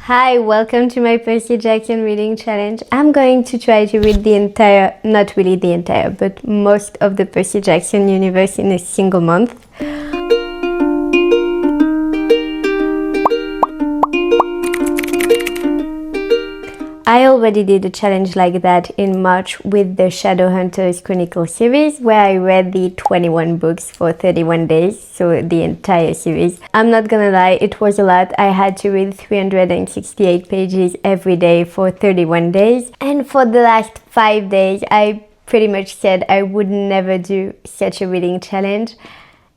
Hi, welcome to my Percy Jackson reading challenge. I'm going to try to read the entire, not really the entire, but most of the Percy Jackson universe in a single month. I already did a challenge like that in March with the Shadowhunters Chronicle series, where I read the 21 books for 31 days, so the entire series. I'm not gonna lie, it was a lot. I had to read 368 pages every day for 31 days. And for the last 5 days, I pretty much said I would never do such a reading challenge.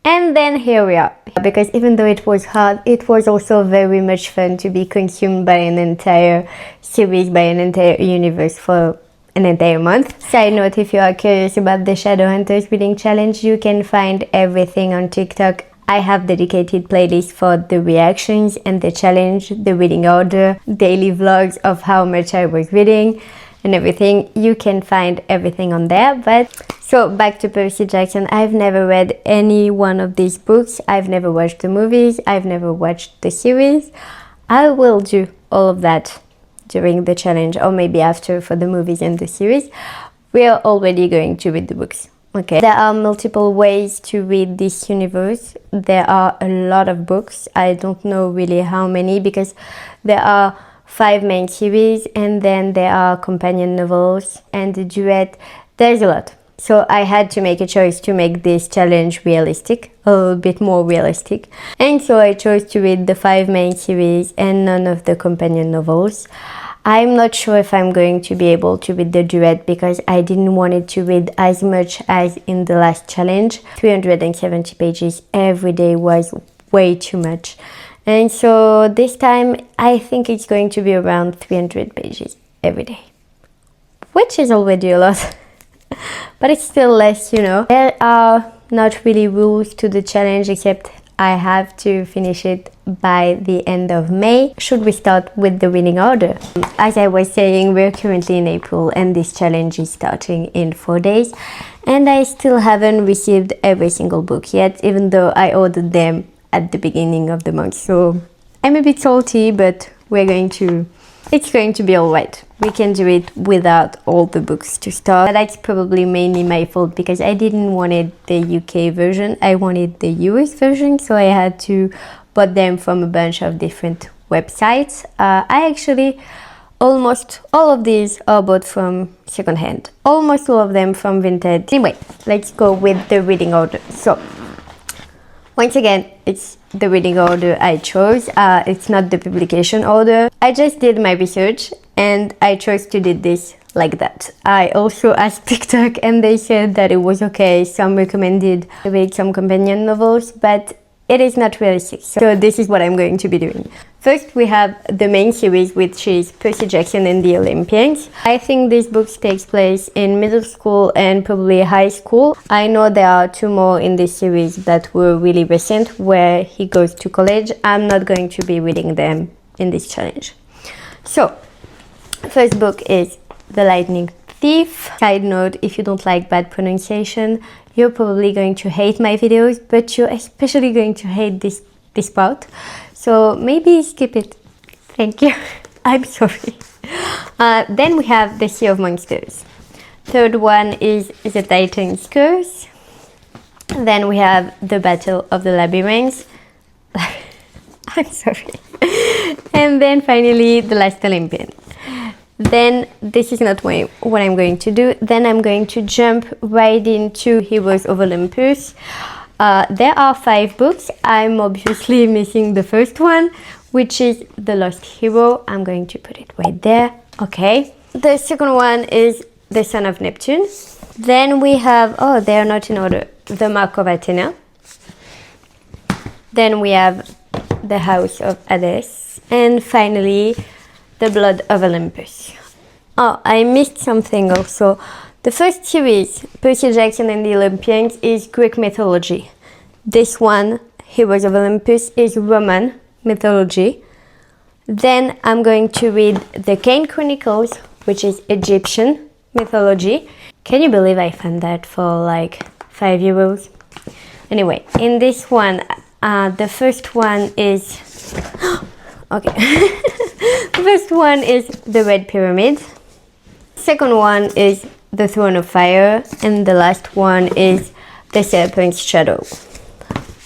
And then here we are, because even though it was hard, it was also very much fun to be consumed by an entire series, by an entire universe for an entire month. Side note, if you are curious about the Shadowhunters reading challenge, you can find everything on TikTok. I have dedicated playlists for the reactions and the challenge, the reading order, daily vlogs of how much I was reading and everything. You can find everything on there. But so back to Percy Jackson. I've never read any one of these books. I've never watched the movies. I've never watched the series. I will do all of that during the challenge, or maybe after for the movies and the series. We are already going to read the books. Okay. There are multiple ways to read this universe. There are a lot of books. I don't know really how many, because there are 5 main series, and then there are companion novels and the duet. There's a lot. So I had to make a choice to make this challenge realistic, a little bit more realistic. And so I chose to read the 5 main series and none of the companion novels. I'm not sure if I'm going to be able to read the duet, because I didn't want it to read as much as in the last challenge. 370 pages every day was way too much. And so this time I think it's going to be around 300 pages every day, which is already a lot. But it's still less, you know. There are not really rules to the challenge, except I have to finish it by the end of May. Should we start with the reading order? As I was saying, we're currently in April and this challenge is starting in 4 days. And I still haven't received every single book yet, even though I ordered them at the beginning of the month. So I'm a bit salty, but it's going to be alright. We can do it without all the books to start. But that's probably mainly my fault, because I didn't want the UK version. I wanted the US version, so I had to buy them from a bunch of different websites. I actually, almost all of these are bought from secondhand. Almost all of them from Vinted. Anyway, let's go with the reading order. So, once again, it's the reading order I chose. It's not the publication order. I just did my research and I chose to do this like that. I also asked TikTok and they said that it was okay. Some recommended to read some companion novels, but it is not realistic. So this is what I'm going to be doing. First, we have the main series, which is Percy Jackson and the Olympians. I think this book takes place in middle school and probably high school. I know there are 2 more in this series that were really recent, where he goes to college. I'm not going to be reading them in this challenge. So, first book is The Lightning Thief. Side note, if you don't like bad pronunciation, you're probably going to hate my videos, but you're especially going to hate this part. So maybe skip it. Thank you. I'm sorry. Then we have The Sea of Monsters. Third one is The Titan's Curse. Then we have The Battle of the Labyrinths. I'm sorry. And then finally, The Last Olympian. Then this is not what I'm going to do. Then I'm going to jump right into Heroes of Olympus. There are 5 books. I'm obviously missing the first one, which is The Lost Hero. I'm going to put it right there. Okay. The second one is The Son of Neptune. Then we have, oh, they are not in order, The Mark of Athena. Then we have The House of Hades. And finally, The Blood of Olympus. Oh, I missed something also. The first series, Percy Jackson and the Olympians, is Greek mythology. This one, Heroes of Olympus, is Roman mythology. Then I'm going to read the Kane Chronicles, which is Egyptian mythology. Can you believe I found that for like €5? Anyway, in this one, the first one is Okay. The first one is the Red Pyramid. Second one is the Throne of Fire. And the last one is the Serpent's Shadow.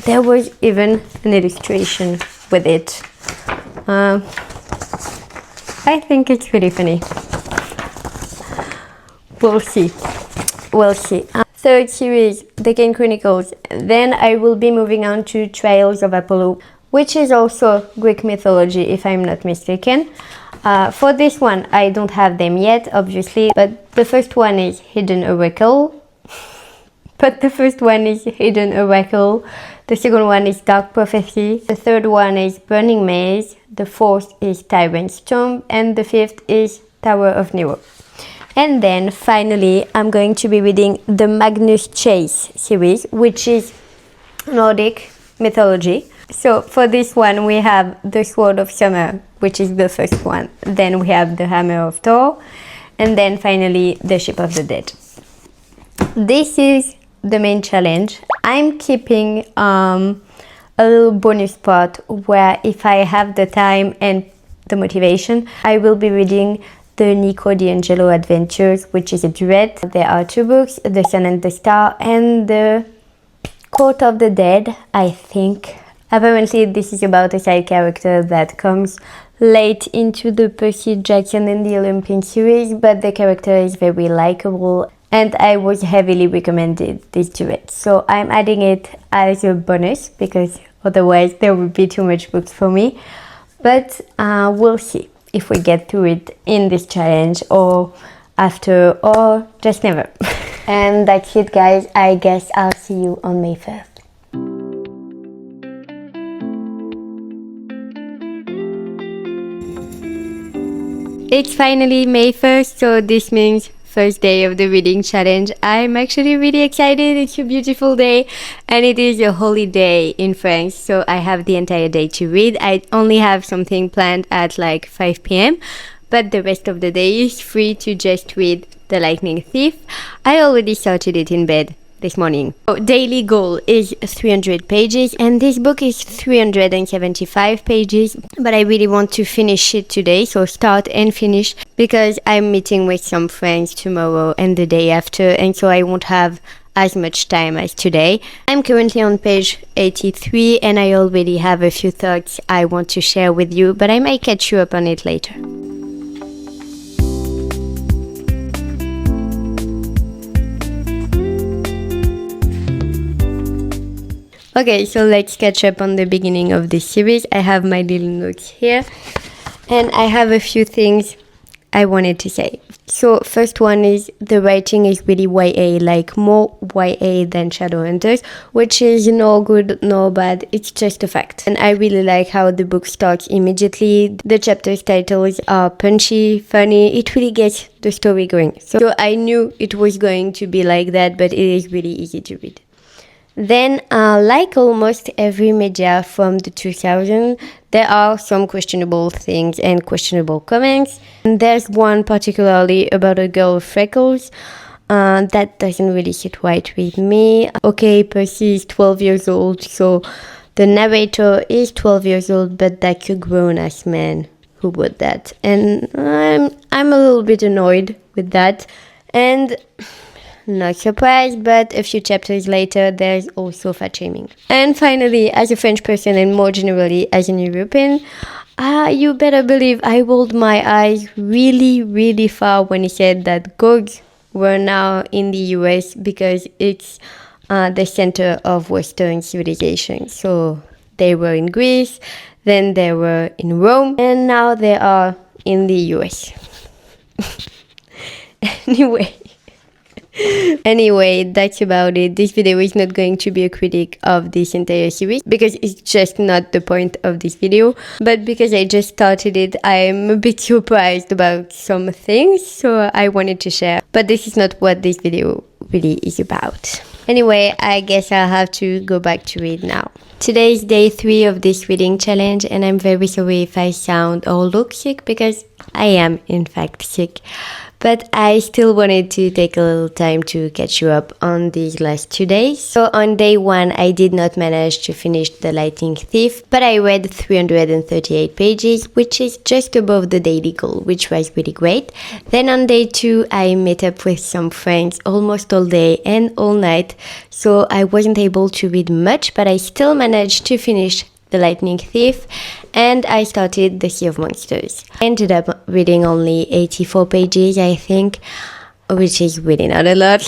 There was even an illustration with it. I think it's really funny. We'll see. We'll see. Third series, The Kane Chronicles. Then I will be moving on to Trials of Apollo, which is also Greek mythology, if I'm not mistaken. For this one, I don't have them yet, obviously, but the first one is Hidden Oracle. The second one is Dark Prophecy. The third one is Burning Maze. The fourth is Tyrant's Tomb. And the fifth is Tower of Nero. And then finally, I'm going to be reading the Magnus Chase series, which is Nordic mythology. So for this one, we have the Sword of Summer, which is the first one. Then we have the Hammer of Thor. And then finally, the Ship of the Dead. This is the main challenge. I'm keeping a little bonus part where if I have the time and the motivation, I will be reading the Nico D'Angelo Adventures, which is a duet. There are 2 books, The Sun and the Star and the Court of the Dead, I think. Apparently this is about a side character that comes late into the Percy Jackson and the Olympian series, but the character is very likable and I was heavily recommended this duet. So I'm adding it as a bonus because otherwise there would be too much books for me. But we'll see if we get through it in this challenge or after or just never. And that's it, guys. I guess I'll see you on May 1st. It's finally May 1st, so this means first day of the reading challenge. I'm actually really excited. It's a beautiful day and it is a holiday in France, so I have the entire day to read. I only have something planned at like 5 p.m, but the rest of the day is free to just read The Lightning Thief. I already started it in bed this morning. Daily goal is 300 pages and this book is 375 pages, but I really want to finish it today, so start and finish, because I'm meeting with some friends tomorrow and the day after, and so I won't have as much time as today. I'm currently on page 83 and I already have a few thoughts I want to share with you, but I might catch you up on it later. Okay, so let's catch up on the beginning of this series. I have my little notes here and I have a few things I wanted to say. So first one is the writing is really YA, like more YA than Shadowhunters, which is no good, no bad, it's just a fact. And I really like how the book starts immediately. The chapters titles are punchy, funny, it really gets the story going. So I knew it was going to be like that, but it is really easy to read. Then, like almost every media from the 2000s, there are some questionable things and questionable comments. And there's one particularly about a girl with freckles. That doesn't really sit right with me. Okay, Percy is 12 years old, so the narrator is 12 years old, but that's a grown-ass man who wrote that. And I'm a little bit annoyed with that. And not surprised, but a few chapters later, there's also fat shaming. And finally, as a French person and more generally as an European, you better believe I rolled my eyes really, really far when he said that gogs were now in the US because it's the center of Western civilization. So they were in Greece, then they were in Rome, and now they are in the US. Anyway, that's about it. This video is not going to be a critique of this entire series because it's just not the point of this video. But because I just started it, I'm a bit surprised about some things, so I wanted to share. But this is not what this video really is about. Anyway, I guess I'll have to go back to read now. Today is day 3 of this reading challenge and I'm very sorry if I sound or look sick because I am in fact sick. but I still wanted to take a little time to catch you up on these last 2 days. So on day 1, I did not manage to finish The Lightning Thief, but I read 338 pages, which is just above the daily goal, which was really great. Then on day 2, I met up with some friends almost all day and all night, so I wasn't able to read much, but I still managed to finish The Lightning Thief, and I started The Sea of Monsters. I ended up reading only 84 pages, I think, which is really not a lot.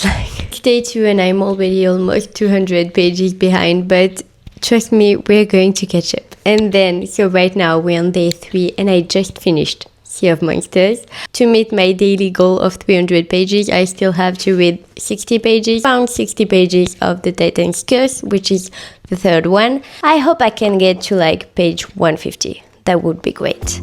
It's day 2 and I'm already almost 200 pages behind, but trust me, we're going to catch up. And then, so right now we're on day 3 and I just finished Sea of Monsters. To meet my daily goal of 300 pages, I still have to read 60 pages, around 60 pages of The Titan's Curse, which is the third one. I hope I can get to like page 150. That would be great.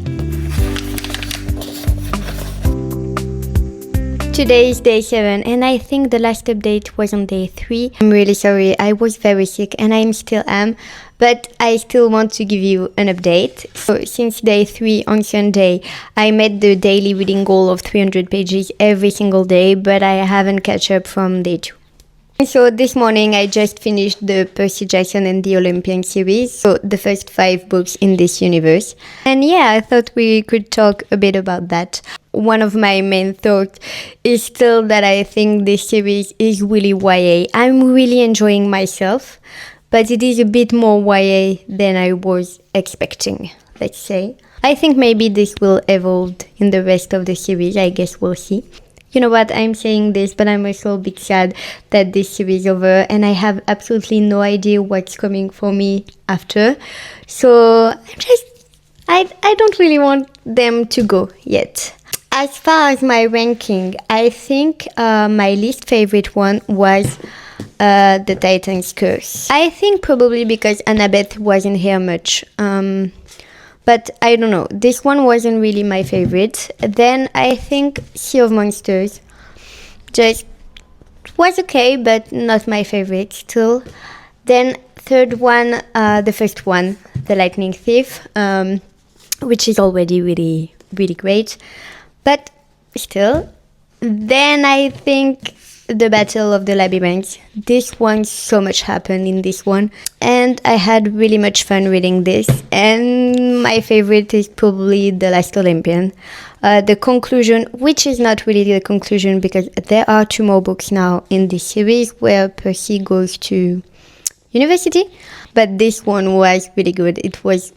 Today is day 7 and I think the last update was on day 3. I'm really sorry, I was very sick and I still am, but I still want to give you an update. So since day 3 on Sunday, I met the daily reading goal of 300 pages every single day, but I haven't catch up from day 2. So this morning I just finished the Percy Jackson and the Olympian series, so the first 5 books in this universe. And yeah, I thought we could talk a bit about that. One of my main thoughts is still that I think this series is really YA. I'm really enjoying myself, but it is a bit more YA than I was expecting, let's say. I think maybe this will evolve in the rest of the series, I guess we'll see. You know what, I'm saying this, but I'm also a bit sad that this series is over and I have absolutely no idea what's coming for me after. So I don't really want them to go yet. As far as my ranking, I think my least favorite one was The Titan's Curse. I think probably because Annabeth wasn't here much. But I don't know, this one wasn't really my favorite. Then I think Sea of Monsters just was okay, but not my favorite still. Then third one, the first one, The Lightning Thief, which is already really, really great. But still, then I think The Battle of the Labyrinth. This one, so much happened in this one. And I had really much fun reading this. And my favorite is probably The Last Olympian. The conclusion, which is not really the conclusion because there are 2 more books now in this series where Percy goes to university. But this one was really good. It was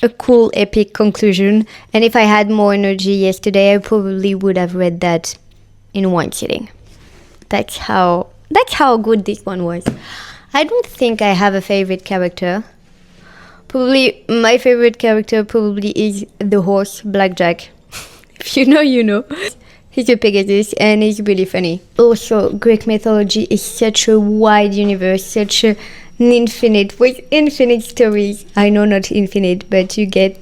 a cool, epic conclusion. And if I had more energy yesterday, I probably would have read that in one sitting. That's how good this one was. I don't think I have a favorite character. Probably my favorite character probably is the horse, Blackjack. If you know, you know. He's a Pegasus and he's really funny. Also, Greek mythology is such a wide universe, such an infinite, with infinite stories. I know not infinite, but you get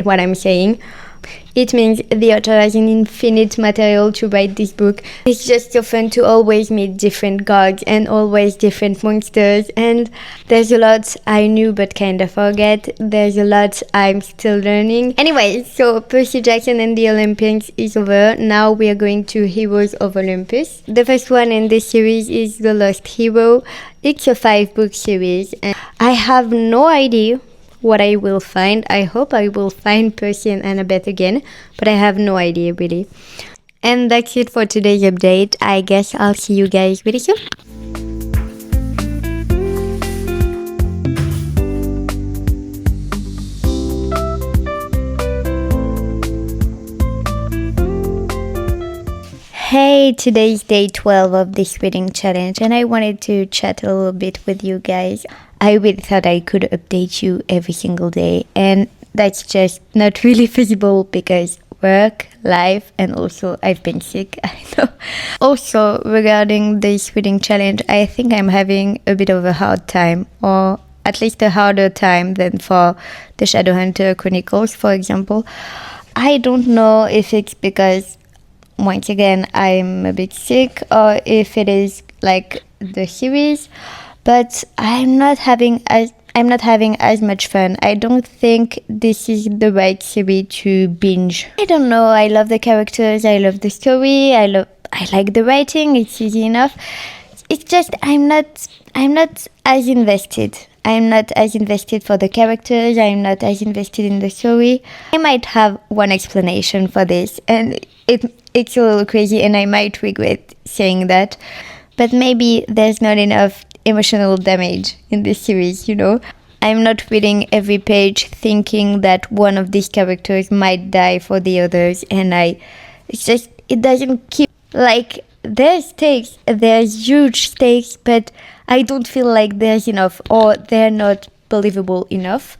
what I'm saying. It means the author has an infinite material to write this book. It's just so fun to always meet different gods and always different monsters. And there's a lot I knew but kind of forget. There's a lot I'm still learning. Anyway, so Percy Jackson and the Olympians is over. Now we are going to Heroes of Olympus. The first one in this series is The Lost Hero. It's a 5-book series. And I have no idea what I will find. I hope I will find Percy and Annabeth again, but I have no idea really. And that's it for today's update. I guess I'll see you guys really soon. Hey, today's day 12 of this reading challenge and I wanted to chat a little bit with you guys. I really thought I could update you every single day and that's just not really feasible because work, life, and also I've been sick, I know. Also, regarding this reading challenge, I think I'm having a bit of a hard time, or at least a harder time than for the Shadowhunter Chronicles, for example. I don't know if it's because, once again, I'm a bit sick, or if it is like the series, but I'm not having I'm not having as much fun. I don't think this is the right series to binge. I don't know. I love the characters. I love the story. I like the writing. It's easy enough. It's just I'm not as invested. I'm not as invested for the characters. I'm not as invested in the story. I might have one explanation for this, and it's a little crazy, and I might regret saying that. But maybe there's not enough emotional damage in this series, you know? I'm not reading every page thinking that one of these characters might die for the others, and it doesn't keep, like, there's stakes, there's huge stakes, but I don't feel like there's enough, or they're not believable enough,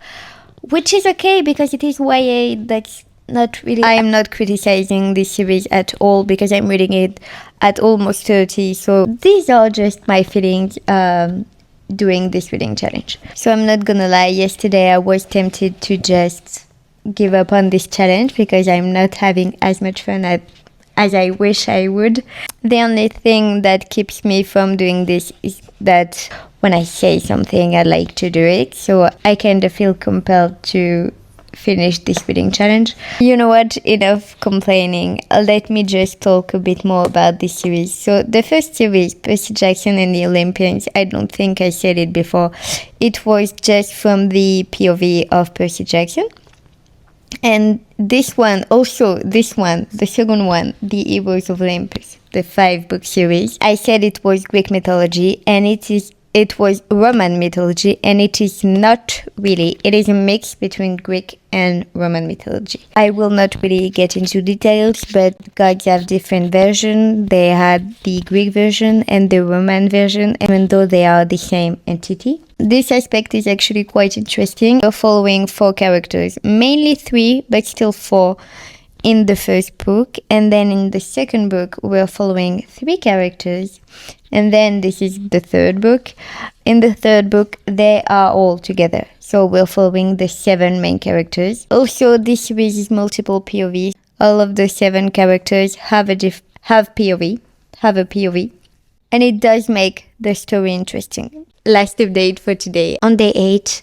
which is okay because it is YA. That's not really, I am not criticizing this series at all because I'm reading it at almost 30, so these are just my feelings doing this reading challenge. So I'm not gonna lie, yesterday I was tempted to just give up on this challenge because I'm not having as much fun as I wish I would. The only thing that keeps me from doing this is that when I say something, I like to do it. So I kind of feel compelled to finish this reading challenge. You know what? Enough complaining. Let me just talk a bit more about this series. So the first series, Percy Jackson and the Olympians, I don't think I said it before. It was just from the POV of Percy Jackson. And the second one, The Heroes of Olympus, the 5-book series, I said it was Greek mythology, and it was Roman mythology, and it is not really. It is a mix between Greek and Roman mythology. I will not really get into details, but gods have different versions. They had the Greek version and the Roman version, even though they are the same entity. This aspect is actually quite interesting. We're following 4 characters, mainly 3, but still 4 in the first book. And then in the second book, we're following 3 characters. And then this is the third book. In the third book, they are all together. So we're following the 7 main characters. Also, this series is multiple POVs. All of the 7 characters have a POV. And it does make the story interesting. Last update for today. On day 8,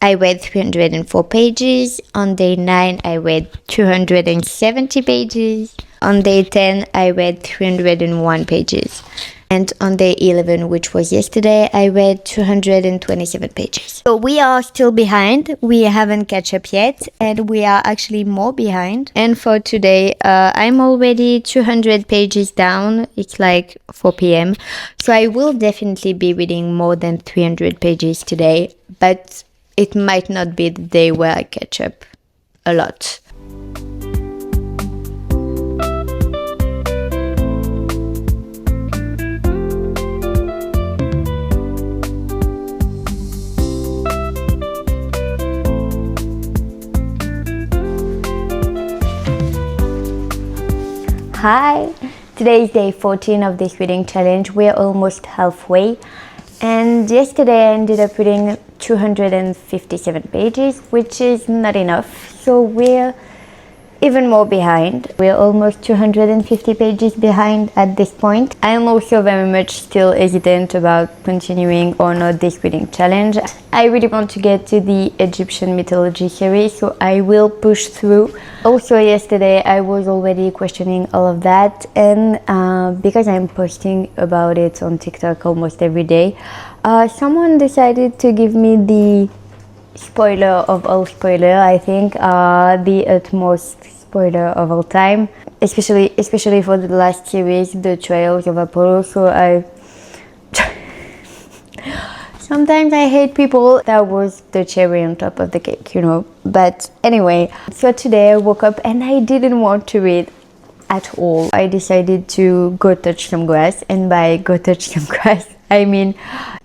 I read 304 pages. On day 9, I read 270 pages. On day 10, I read 301 pages. And on day 11, which was yesterday, I read 227 pages. So we are still behind. We haven't catch up yet, and we are actually more behind. And for today, I'm already 200 pages down. It's like 4 p.m. So I will definitely be reading more than 300 pages today, but it might not be the day where I catch up a lot. Hi! Today is day 14 of this reading challenge. We're almost halfway. And yesterday I ended up reading 257 pages, which is not enough. So we're even more behind. We're almost 250 pages behind at this point. I am also very much still hesitant about continuing or not this reading challenge. I really want to get to the Egyptian mythology series, so I will push through. Also yesterday I was already questioning all of that, and because I'm posting about it on TikTok almost every day, someone decided to give me the spoiler of all spoiler, I think, the utmost spoiler of all time, especially for the last series, the Trials of Apollo. So I sometimes I hate people. That was the cherry on top of the cake, you know. But anyway, so today I woke up and I didn't want to read at all. I decided to go touch some grass, and by go touch some grass, I mean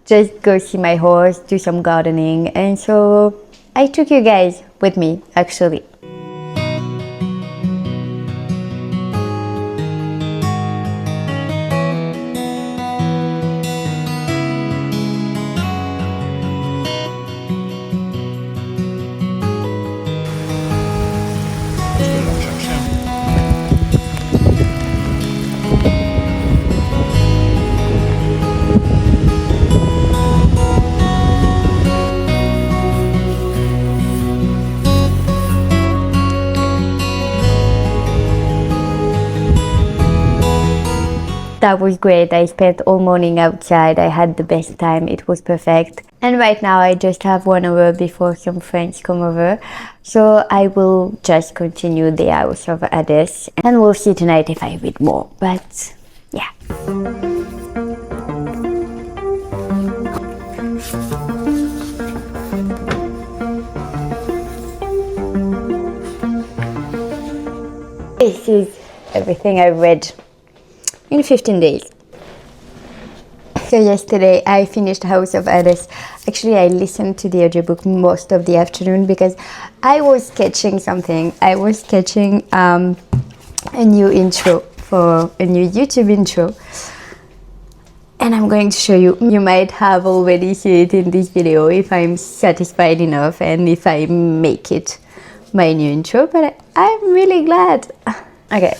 just go see my horse, do some gardening. And so I took you guys with me, actually. That was great. I spent all morning outside. I had the best time. It was perfect. And right now I just have 1 hour before some friends come over. So I will just continue the House of Hades. And we'll see tonight if I read more. But yeah. This is everything I read in 15 days. So yesterday I finished House of Hades. Actually, I listened to the audiobook most of the afternoon because I was sketching something. I was sketching a new intro for a new YouTube intro. And I'm going to show you. You might have already seen it in this video if I'm satisfied enough and if I make it my new intro, but I'm really glad. Okay.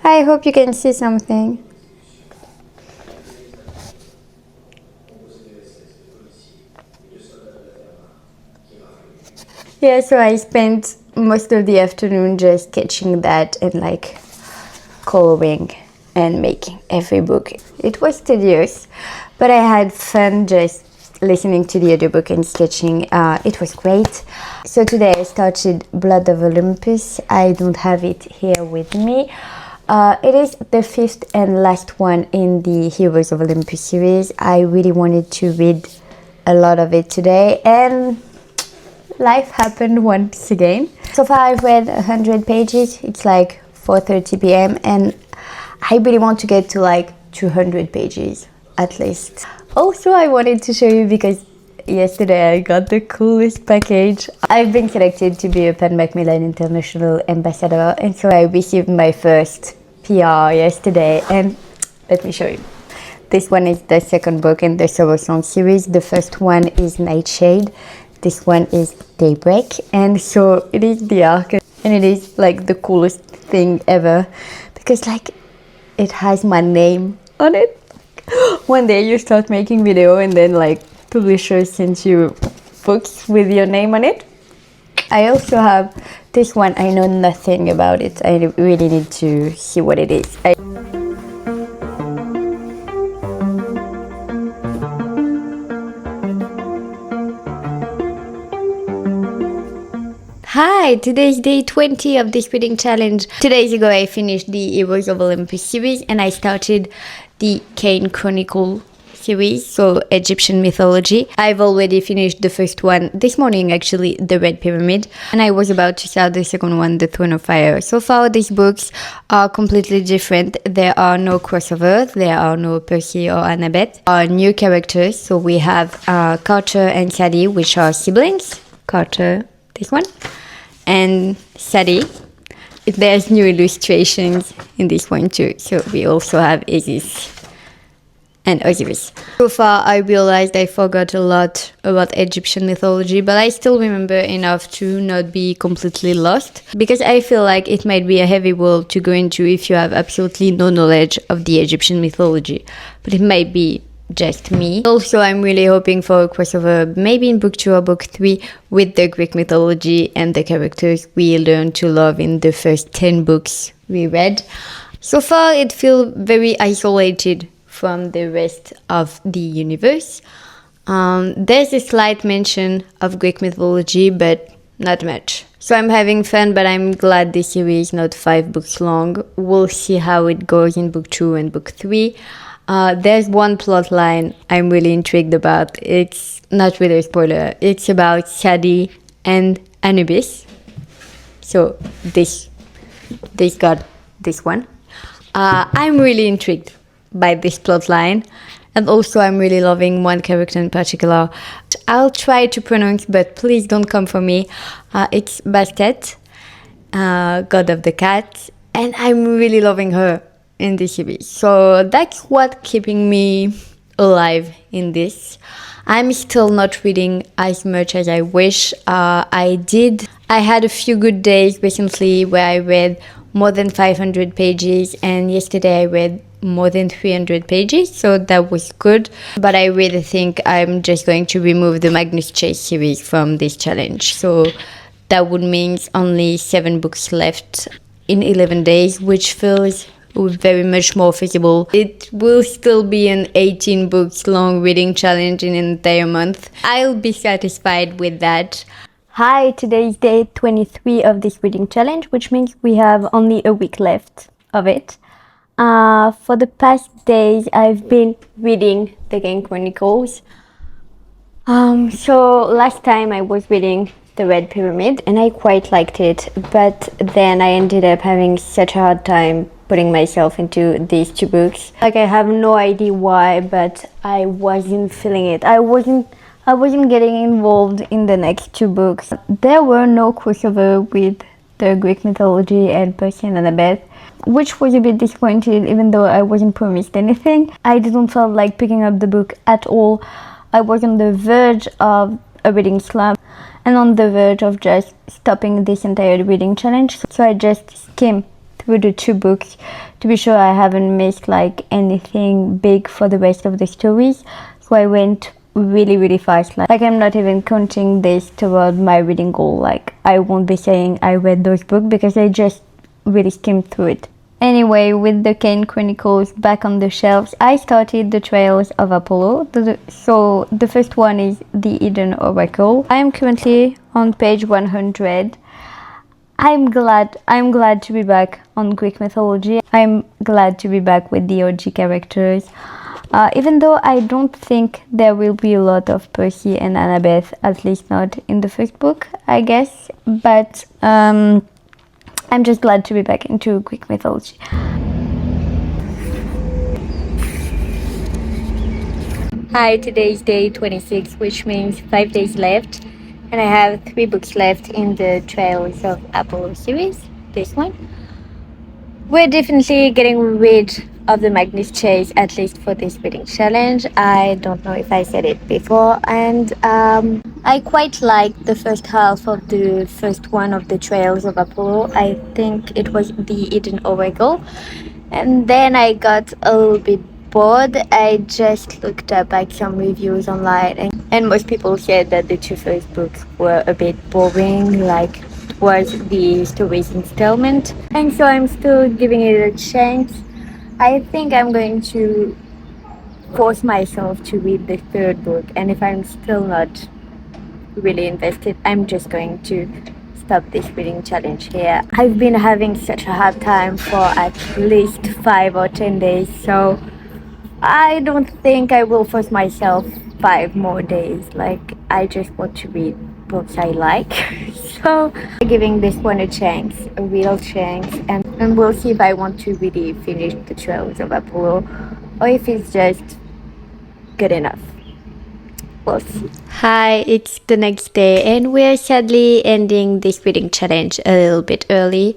I hope you can see something. Yeah, so I spent most of the afternoon just sketching that and like coloring and making every book. It was tedious, but I had fun just listening to the audiobook and sketching. It was great. So today I started Blood of Olympus. I don't have it here with me. It is the 5th and last one in the Heroes of Olympus series. I really wanted to read a lot of it today, and life happened once again. So far I've read 100 pages. It's like 4:30 p.m. and I really want to get to like 200 pages at least. Also, I wanted to show you because yesterday I got the coolest package. I've been selected to be a Pan Macmillan International Ambassador, and so I received my first PR yesterday, and let me show you. This one is the second book in the Sorrow Song series. The first one is Nightshade. This one is Daybreak, and so it is the arc, and it is like the coolest thing ever because like it has my name on it. One day you start making video and then like publishers send you books with your name on it. I also have this one. I know nothing about it. I really need to see what it is. Hi, today is day 20 of this reading challenge. 2 days ago I finished the Heroes of Olympus series and I started the Cain Chronicle series, so Egyptian mythology. I've already finished the first one this morning, actually, the Red Pyramid, and I was about to start the second one, the Throne of Fire. So far these books are completely different. There are no crossovers, there are no Percy or Annabeth. There are new characters, so we have Carter and Sadie, which are siblings. Carter, this one, and Sadie. There's new illustrations in this one too. So we also have Isis and Osiris. So far I realized I forgot a lot about Egyptian mythology, but I still remember enough to not be completely lost, because I feel like it might be a heavy world to go into if you have absolutely no knowledge of the Egyptian mythology. But it might be just me. Also, I'm really hoping for a crossover, maybe in book 2 or book 3, with the Greek mythology and the characters we learned to love in the first 10 books we read. So far, it feels very isolated from the rest of the universe. There's a slight mention of Greek mythology, but not much. So I'm having fun, but I'm glad this series is not 5 books long. We'll see how it goes in book 2 and book 3. There's one plot line I'm really intrigued about. It's not really a spoiler. It's about Sadie and Anubis. So this got this one. I'm really intrigued by this plot line. And also I'm really loving one character in particular. I'll try to pronounce, but please don't come for me. It's Bastet, God of the Cat. And I'm really loving her in this series. So that's what's keeping me alive in this. I'm still not reading as much as I wish. I had a few good days recently where I read more than 500 pages, and yesterday I read more than 300 pages, so that was good. But I really think I'm just going to remove the Magnus Chase series from this challenge. So that would mean only 7 books left in 11 days, which feels very much more feasible. It will still be an 18 books long reading challenge in an entire month. I'll be satisfied with that. Hi, today is day 23 of this reading challenge, which means we have only a week left of it. For the past days, I've been reading the Game Chronicles. So last time I was reading The Red Pyramid and I quite liked it, but then I ended up having such a hard time putting myself into these two books. Like, I have no idea why, but I wasn't feeling it. I wasn't getting involved in the next two books. There were no crossover with the Greek mythology and Percy and Annabeth, which was a bit disappointing, even though I wasn't promised anything. I didn't feel like picking up the book at all. I was on the verge of a reading slump and on the verge of just stopping this entire reading challenge. So I just skimmed through the two books to be sure I haven't missed like anything big for the rest of the stories. So I went really fast. Like I'm not even counting this toward my reading goal. Like, I won't be saying I read those books because I just really skimmed through it. Anyway, with the Game Chronicles back on the shelves, I started the Trails of Apollo. So the first one is The Hidden Oracle. I am currently on page 100. I'm glad to be back on Greek mythology. I'm glad to be back with the OG characters. Even though I don't think there will be a lot of Percy and Annabeth, at least not in the first book, I guess. But I'm just glad to be back into Greek mythology. Hi, today is day 26, which means 5 days left. And I have 3 books left in the Trails of Apollo series, this one. We're definitely getting rid of the Magnus Chase, at least for this reading challenge. I don't know if I said it before, and I quite liked the first half of the first one of the Trails of Apollo. I think it was The Hidden Oracle, and then I got a little bit bored. I just looked up like some reviews online, and most people said that the two first books were a bit boring, like was the story's installment, and so I'm still giving it a chance. I think I'm going to force myself to read the third book, and if I'm still not really invested, I'm just going to stop this reading challenge here. I've been having such a hard time for at least 5 or 10 days, so I don't think I will force myself 5 more days. Like, I just want to read books I like. So I'm giving this one a chance, a real chance, and we'll see if I want to really finish the Trails of Apollo or if it's just good enough. We'll see. Hi, it's the next day and we're sadly ending this reading challenge a little bit early.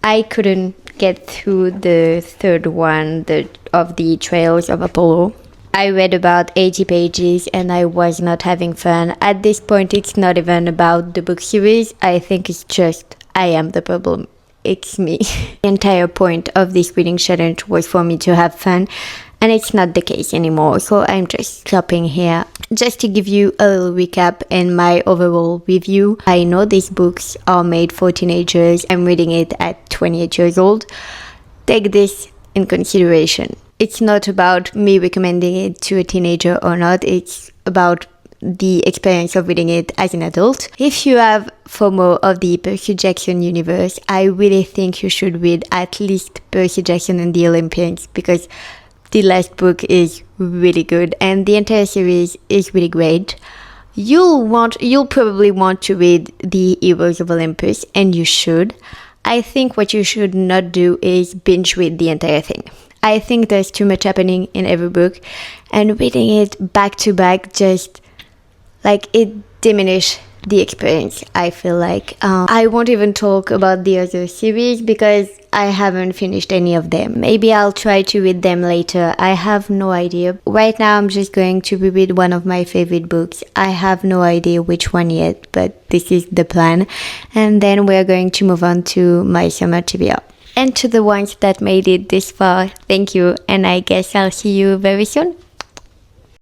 I couldn't get through the third one of the Trails of Apollo. I read about 80 pages and I was not having fun. At this point, it's not even about the book series. I think it's just I am the problem. It's me. The entire point of this reading challenge was for me to have fun, and it's not the case anymore. So I'm just stopping here. Just to give you a little recap and my overall review. I know these books are made for teenagers. I'm reading it at 28 years old. Take this in consideration. It's not about me recommending it to a teenager or not. It's about the experience of reading it as an adult. If you have FOMO of the Percy Jackson universe, I really think you should read at least Percy Jackson and the Olympians, because the last book is really good and the entire series is really great. You'll probably want to read The Heroes of Olympus, and you should. I think what you should not do is binge read the entire thing. I think there's too much happening in every book, and reading it back to back just like it diminishes the experience, I feel like. I won't even talk about the other series because I haven't finished any of them. Maybe I'll try to read them later. I have no idea. Right now I'm just going to reread one of my favorite books. I have no idea which one yet, but this is the plan. And then we're going to move on to my summer TBR. And to the ones that made it this far, thank you, and I guess I'll see you very soon.